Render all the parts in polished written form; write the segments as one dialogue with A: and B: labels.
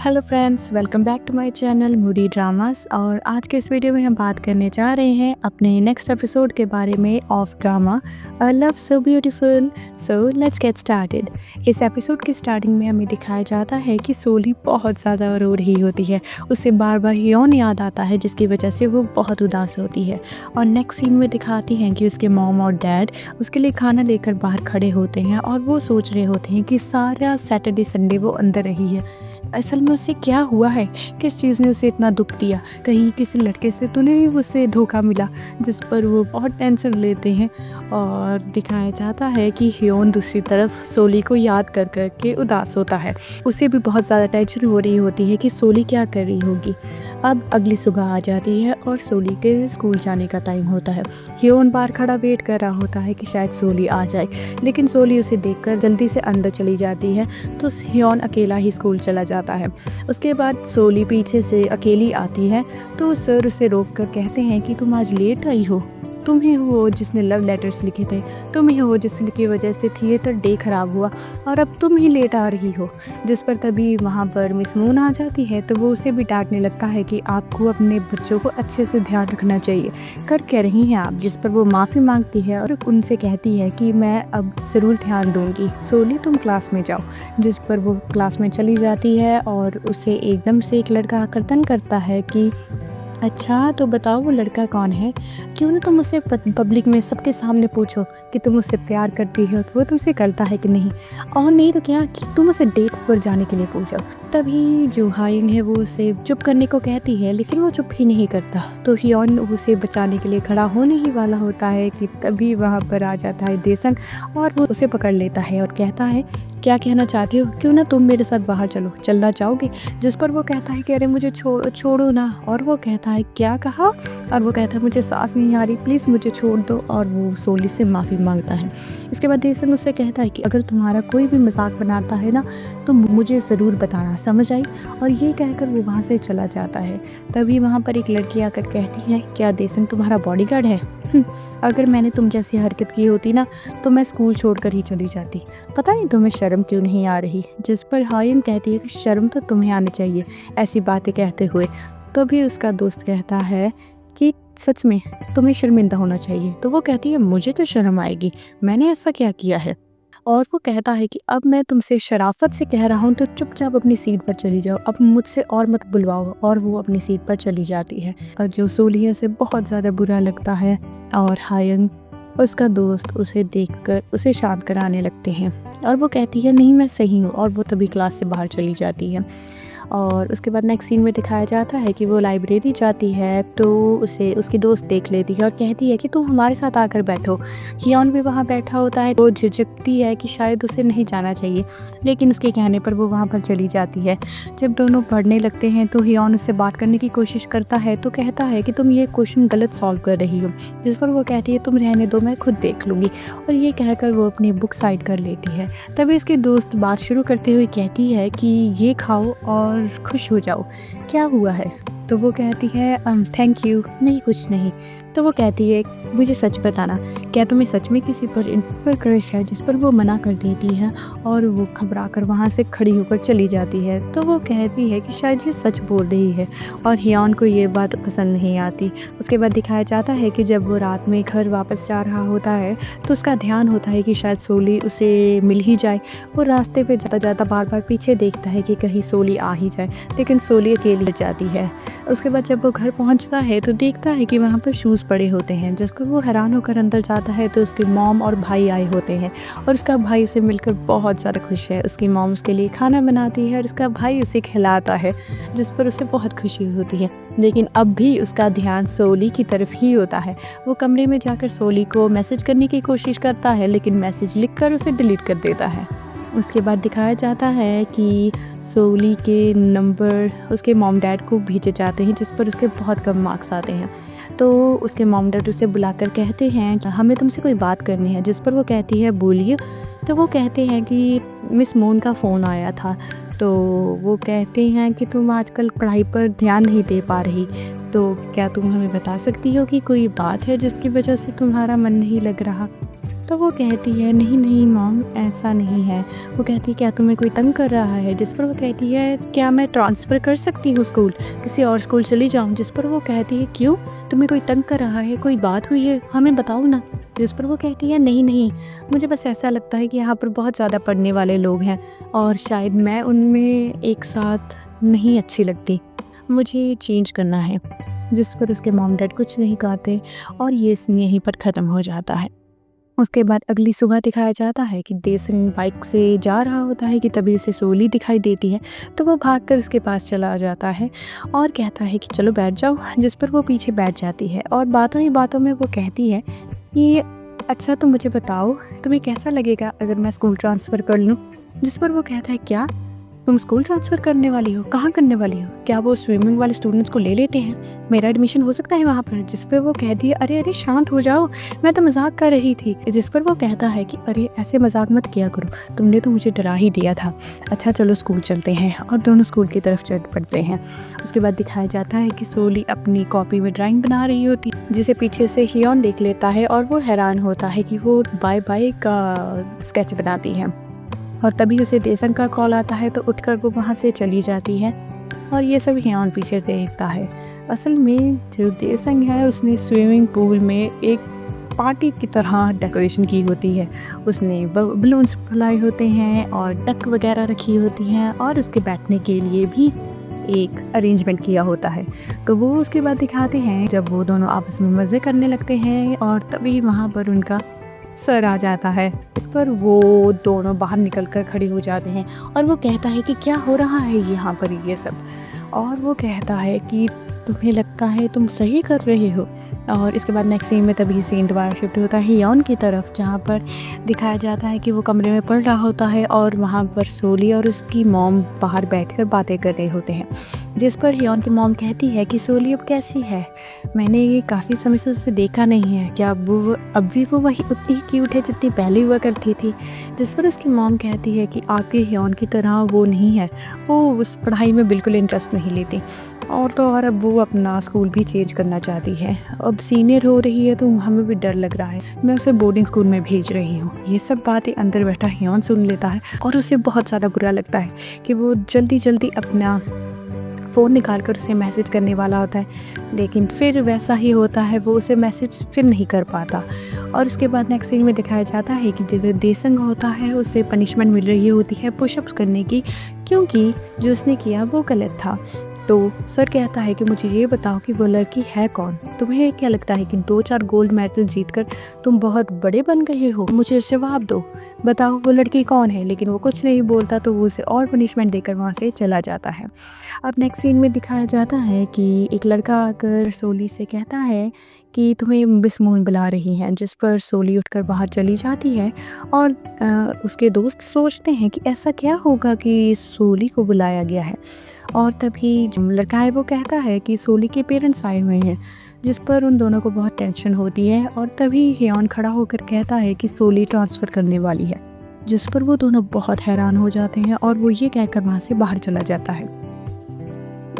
A: Hello friends, welcome back to my channel moody dramas. और आज के इस वीडियो में हम बात करने जा रहे हैं अपने नेक्स्ट एपिसोड के बारे में of drama a love so beautiful. So let's get started. इस एपिसोड की स्टार्टिंग में हमें दिखाया जाता है कि सोली बहुत ज़्यादा रो रही होती है। उसे बार बार हियोन याद आता है, जिसकी वजह से वो बहुत उदास होती है। और नेक्स्ट सीन में दिखाती हैं कि उसके मॉम और डैड उसके लिए खाना लेकर बाहर खड़े होते हैं और वो सोच रहे होते हैं कि सारा सैटरडे संडे वो अंदर रही है। असल में उससे क्या हुआ है, किस चीज़ ने उसे इतना दुख दिया, कहीं किसी लड़के से तो नहीं उसे धोखा मिला, जिस पर वो बहुत टेंशन लेते हैं। और दिखाया जाता है कि हियोन दूसरी तरफ सोली को याद कर कर के उदास होता है। उसे भी बहुत ज़्यादा टेंशन हो रही होती है कि सोली क्या कर रही होगी। अब अगली सुबह आ जाती है और सोली के स्कूल जाने का टाइम होता है। हियोन बाहर खड़ा वेट कर रहा होता है कि शायद सोली आ जाए, लेकिन सोली उसे देखकर जल्दी से अंदर चली जाती है, तो हियोन अकेला ही स्कूल चला जाता है। उसके बाद सोली पीछे से अकेली आती है, तो सर उसे रोक कर कहते हैं कि तुम आज लेट आई हो। तुम ही हो जिसने लव लेटर्स लिखे थे, तुम ही हो जिसकी वजह से थिएटर डे खराब हुआ, और अब तुम ही लेट आ रही हो। जिस पर तभी वहाँ पर मिस मून आ जाती है, तो वो उसे भी डांटने लगता है कि आपको अपने बच्चों को अच्छे से ध्यान रखना चाहिए, कर क्या रही हैं आप। जिस पर वो माफ़ी मांगती है और उनसे कहती है कि मैं अब ज़रूर ध्यान दूंगी, सोली तुम क्लास में जाओ। जिस पर वो क्लास में चली जाती है और उसे एकदम से एक लड़का आकर तंग करता है कि अच्छा तो बताओ वो लड़का कौन है, क्यों ना तुम उसे पब्लिक में सबके सामने पूछो कि तुम उससे प्यार करती हो, तो वो तुमसे करता है कि नहीं, और नहीं तो क्या कि तुम उसे डेट पर जाने के लिए पूछो। तभी जो हाइन है वो उसे चुप करने को कहती है, लेकिन वो चुप ही नहीं करता। तो हियोन उसे बचाने के लिए खड़ा होने ही वाला होता है कि तभी वहाँ पर आ जाता है देसंग और वो उसे पकड़ लेता है और कहता है क्या कहना चाहती हो, क्यों ना तुम मेरे साथ बाहर चलो, चलना चाहोगे। जिस पर वो कहता है कि अरे मुझे छोड़ो ना। और वो कहता है क्या कहा, और वो कहता है मुझे सांस नहीं आ रही, प्लीज़ मुझे छोड़ दो। और वो सोली से माफ़ी मांगता है। इसके बाद देसन उससे कहता है कि अगर तुम्हारा कोई भी मजाक बनाता है ना, तो मुझे ज़रूर बताना, समझ आई। और ये कहकर वो वहाँ से चला जाता है। तभी वहाँ पर एक लड़की आकर कहती है क्या देसन तुम्हारा बॉडीगार्ड है। अगर मैंने तुम जैसी हरकत की होती ना, तो मैं स्कूल छोड़कर ही चली जाती। पता नहीं तुम्हें शर्म क्यों नहीं आ रही। जिस पर हायन कहती है कि शर्म तो तुम्हें आनी चाहिए ऐसी बातें कहते हुए। तो भी उसका दोस्त कहता है कि सच में तुम्हें शर्मिंदा होना चाहिए। तो वो कहती है मुझे तो शर्म आएगी, मैंने ऐसा क्या किया है। और वो कहता है कि अब मैं तुमसे शराफत से कह रहा हूँ, तो चुपचाप अपनी सीट पर चली जाओ, अब मुझसे और मत बुलवाओ। और वो अपनी सीट पर चली जाती है। और जो सोलिया से बहुत ज़्यादा बुरा लगता है, और हायन उसका दोस्त उसे देखकर उसे शांत कराने लगते हैं। और वो कहती है नहीं मैं सही हूँ, और वो तभी क्लास से बाहर चली जाती है। और उसके बाद नेक्स्ट सीन में दिखाया जाता है कि वो लाइब्रेरी जाती है, तो उसे उसकी दोस्त देख लेती है और कहती है कि तुम हमारे साथ आकर बैठो। हियोन भी वहाँ बैठा होता है। वो झिझकती है कि शायद उसे नहीं जाना चाहिए, लेकिन उसके कहने पर वो वहाँ पर चली जाती है। जब दोनों पढ़ने लगते हैं तो हियोन उससे बात करने की कोशिश करता है, तो कहता है कि तुम ये क्वेश्चन गलत सॉल्व कर रही हो। जिस पर वो कहती है तुम रहने दो, मैं खुद देख लूँगी। और ये कहकर वो अपनी बुक साइड कर लेती है। तभी उसकी दोस्त बात शुरू करते हुए कहती है कि ये खाओ और खुश हो जाओ, क्या हुआ है। तो वो कहती है थैंक यू, नहीं कुछ नहीं। तो वो कहती है मुझे सच बताना, क्या तुम्हें सच में किसी पर क्रश है। जिस पर वो मना कर देती है और वो घबरा कर वहाँ से खड़ी होकर चली जाती है। तो वो कहती है कि शायद ये सच बोल रही है, और हियोन को ये बात पसंद नहीं आती। उसके बाद दिखाया जाता है कि जब वो रात में घर वापस जा रहा होता है, तो उसका ध्यान होता है कि शायद सोली उसे मिल ही जाए। वो रास्ते पे जाता जाता बार बार पीछे देखता है कि कहीं सोली आ ही जाए, लेकिन सोली अकेली जाती है। उसके बाद जब वो घर पहुंचता है तो देखता है कि वहाँ पर शूज़ पड़े होते हैं। जिसको वो हैरान होकर अंदर जाता है, तो उसकी मॉम और भाई आए होते हैं, और उसका भाई उसे मिलकर बहुत ज़्यादा खुश है। उसकी मॉम उसके लिए खाना बनाती है और उसका भाई उसे खिलाता है, जिस पर उसे बहुत खुशी होती है। लेकिन अब भी उसका ध्यान सोली की तरफ ही होता है। वो कमरे में जाकर सोली को मैसेज करने की कोशिश करता है, लेकिन मैसेज लिखकर उसे डिलीट कर देता है। उसके बाद दिखाया जाता है कि सोली के नंबर उसके मॉम डैड को भेजे जाते हैं, जिस पर उसके बहुत कम मार्क्स आते हैं। तो उसके मॉम डैड उसे बुलाकर कहते हैं हमें तुमसे कोई बात करनी है। जिस पर वो कहती है बोलिए। तो वो कहते हैं कि मिस मून का फ़ोन आया था, तो वो कहते हैं कि तुम आजकल पढ़ाई पर ध्यान नहीं दे पा रही, तो क्या तुम हमें बता सकती हो कि कोई बात है जिसकी वजह से तुम्हारा मन नहीं लग रहा। तो वो कहती है नहीं नहीं मॉम, ऐसा नहीं है। वो कहती है क्या तुम्हें कोई तंग कर रहा है? जिस पर वो कहती है क्या मैं ट्रांसफ़र कर सकती हूँ स्कूल, किसी और स्कूल चली जाऊँ? जिस पर वो कहती है क्यों, तुम्हें कोई तंग कर रहा है, कोई बात हुई है, हमें बताओ ना। जिस पर वो कहती है नहीं नहीं, मुझे बस ऐसा लगता है कि यहाँ पर बहुत ज़्यादा पढ़ने वाले लोग हैं और शायद मैं उनमें एक साथ नहीं अच्छी लगती, मुझे चेंज करना है। जिस पर उसके मॉम डैड कुछ नहीं कहते और ये सीन यहीं पर ख़त्म हो जाता है। उसके बाद अगली सुबह दिखाया जाता है कि देसन बाइक से जा रहा होता है कि तभी उसे सोली दिखाई देती है। तो वो भागकर उसके पास चला जाता है और कहता है कि चलो बैठ जाओ। जिस पर वो पीछे बैठ जाती है और बातों ही बातों में वो कहती है कि अच्छा तुम मुझे बताओ, तुम्हें कैसा लगेगा अगर मैं स्कूल ट्रांसफ़र कर लूँ? जिस पर वो कहता है क्या तुम स्कूल ट्रांसफ़र करने वाली हो? कहाँ करने वाली हो? क्या वो स्विमिंग वाले स्टूडेंट्स को ले लेते हैं? मेरा एडमिशन हो सकता है वहाँ पर? जिस पे वो कहती है अरे अरे शांत हो जाओ, मैं तो मजाक कर रही थी। जिस पर वो कहता है कि अरे ऐसे मजाक मत किया करो, तुमने तो मुझे डरा ही दिया था। अच्छा चलो स्कूल चलते हैं। और दोनों स्कूल की तरफ चल पड़ते हैं। उसके बाद दिखाया जाता है कि सोली अपनी कॉपी में ड्राइंग बना रही होती है, जिसे पीछे से हियोन देख लेता है और वो हैरान होता है कि वो बाय बाय का स्केच बनाती है। और तभी उसे देसन का कॉल आता है तो उठकर वो वहाँ से चली जाती है और ये सब हियोन पीछे देखता है। असल में जो देसंग है उसने स्विमिंग पूल में एक पार्टी की तरह डेकोरेशन की होती है। उसने बलून्स फुलाए होते हैं और डक वगैरह रखी होती हैं और उसके बैठने के लिए भी एक अरेंजमेंट किया होता है। तो वो उसके बाद दिखाते हैं जब वो दोनों आपस में मज़े करने लगते हैं और तभी वहाँ पर उनका सर आ जाता है। इस पर वो दोनों बाहर निकलकर खड़े हो जाते हैं और वो कहता है कि क्या हो रहा है यहाँ पर ये सब। और वो कहता है कि तुम्हें लगता है तुम सही कर रहे हो। और इसके बाद नेक्स्ट सीन में तभी सीन दोबारा शिफ्ट होता है हियोन की तरफ, जहाँ पर दिखाया जाता है कि वो कमरे में पढ़ रहा होता है और वहाँ पर सोली और उसकी मॉम बाहर बैठकर बातें कर रहे होते हैं। जिस पर हियोन की मॉम कहती है कि सोली अब कैसी है, मैंने ये काफ़ी समय से उसे देखा नहीं है, क्या अब भी वो वही उतनी क्यूट है जितनी पहले हुआ करती थी? जिस पर उसकी मॉम कहती है कि आपके हियोन की तरह वो नहीं है, वो उस पढ़ाई में बिल्कुल इंटरेस्ट नहीं लेती और तो और अब वो अपना स्कूल भी चेंज करना चाहती है। अब सीनियर हो रही है तो हमें भी डर लग रहा है, मैं उसे बोर्डिंग स्कूल में भेज रही हूँ। ये सब बातें अंदर बैठा हियोन सुन लेता है और उसे बहुत ज़्यादा बुरा लगता है कि वो जल्दी जल्दी अपना फ़ोन निकाल कर उसे मैसेज करने वाला होता है, लेकिन फिर वैसा ही होता है, वो उसे मैसेज फिर नहीं कर पाता। और उसके बाद नेक्स्ट सीन में दिखाया जाता है कि जो देसंग होता है उसे पनिशमेंट मिल रही होती है पुशअप्स करने की, क्योंकि जो उसने किया वो गलत था। तो सर कहता है कि मुझे ये बताओ कि वो लड़की है कौन? तुम्हें क्या लगता है कि 2-4 गोल्ड मेडल जीतकर तुम बहुत बड़े बन गए हो? मुझे जवाब दो, बताओ वो लड़की कौन है? लेकिन वो कुछ नहीं बोलता तो वो उसे और पनिशमेंट देकर वहाँ से चला जाता है। अब नेक्स्ट सीन में दिखाया जाता है कि एक लड़का आकर सोली से कहता है कि तुम्हें मिस मून बुला रही हैं। जिस पर सोली उठकर बाहर चली जाती है और उसके दोस्त सोचते हैं कि ऐसा क्या होगा कि सोली को बुलाया गया है। और तभी जो लड़का है वो कहता है कि सोली के पेरेंट्स आए हुए हैं। जिस पर उन दोनों को बहुत टेंशन होती है और तभी हियोन खड़ा होकर कहता है कि सोली ट्रांसफ़र करने वाली है। जिस पर वो दोनों बहुत हैरान हो जाते हैं और वो ये कहकर वहाँ से बाहर चला जाता है।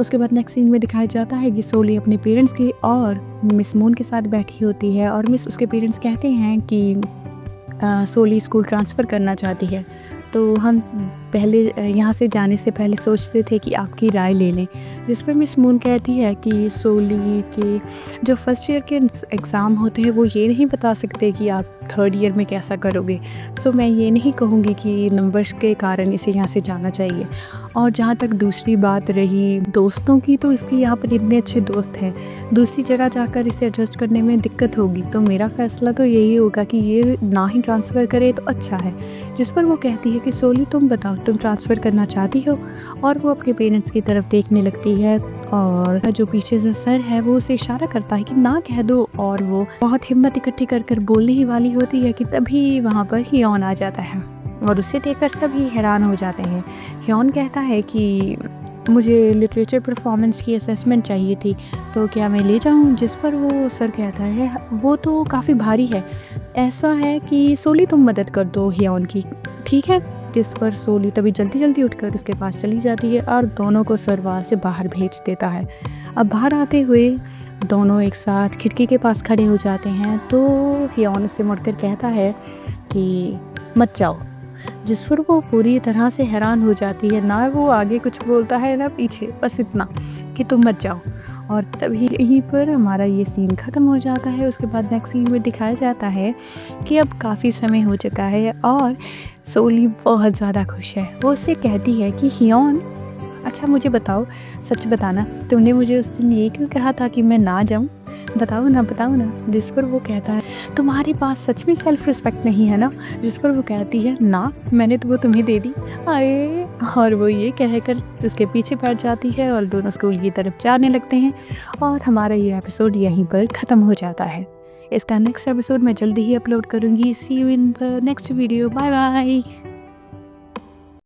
A: उसके बाद नेक्स्ट सीन में दिखाया जाता है कि सोली अपने पेरेंट्स की और मिस मून के साथ बैठी होती है और उसके पेरेंट्स कहते हैं कि सोली स्कूल ट्रांसफ़र करना चाहती है, तो हम पहले यहाँ से जाने से पहले सोचते थे कि आपकी राय ले लें। जिस पर मिस मून कहती है कि सोली के जो फर्स्ट ईयर के एग्ज़ाम होते हैं वो ये नहीं बता सकते कि आप थर्ड ईयर में कैसा करोगे। सो मैं ये नहीं कहूँगी कि नंबर्स के कारण इसे यहाँ से जाना चाहिए। और जहाँ तक दूसरी बात रही दोस्तों की, तो इसके यहाँ पर इतने अच्छे दोस्त हैं, दूसरी जगह जाकर इसे एडजस्ट करने में दिक्कत होगी। तो मेरा फ़ैसला तो यही होगा कि ये ना ही ट्रांसफ़र करे तो अच्छा है। जिस पर वो कहती है कि सोली तुम बताओ, तुम ट्रांसफ़र करना चाहती हो? और वो अपने पेरेंट्स की तरफ देखने लगती है और जो पीछे से सर है वो उसे इशारा करता है कि ना कह दो। और वो बहुत हिम्मत इकट्ठी कर कर बोलने ही वाली होती है कि तभी वहाँ पर हियोन आ जाता है और उसे देखकर सभी हैरान हो जाते हैं। हियोन कहता है कि मुझे लिटरेचर परफॉर्मेंस की असेसमेंट चाहिए थी, तो क्या मैं ले जाऊँ? जिस पर वो सर कहता है वो तो काफ़ी भारी है, ऐसा है कि सोली तुम मदद कर दो हियोन की, ठीक है? जिस पर सोली तभी जल्दी जल्दी उठकर उसके पास चली जाती है और दोनों को सर वहाँ से बाहर भेज देता है। अब बाहर आते हुए दोनों एक साथ खिड़की के पास खड़े हो जाते हैं तो हियोन से मुड़कर कहता है कि मत जाओ, जिस पर वो पूरी तरह से हैरान हो जाती है, ना वो आगे कुछ बोलता है ना पीछे, बस इतना कि तुम मत जाओ। और तभी यहीं पर हमारा ये सीन ख़त्म हो जाता है। उसके बाद नेक्स्ट सीन में दिखाया जाता है कि अब काफ़ी समय हो चुका है और सोली बहुत ज़्यादा खुश है। वो उससे कहती है कि हियोन, अच्छा मुझे बताओ, सच बताना, तुमने मुझे उस दिन ये क्यों कहा था कि मैं ना जाऊँ? बताओ ना। जिस पर वो कहता है तुम्हारे पास सच में सेल्फ रिस्पेक्ट नहीं है ना? जिस पर वो कहती है ना, मैंने तो वो तुम्हें दे दी। आए, और वो ये कहकर उसके पीछे बैठ जाती है और दोनों स्कूल की तरफ जाने लगते हैं और हमारा ये एपिसोड यहीं पर ख़त्म हो जाता है। इसका नेक्स्ट एपिसोड मैं जल्दी ही अपलोड करूँगी। See you in the next video. Bye bye.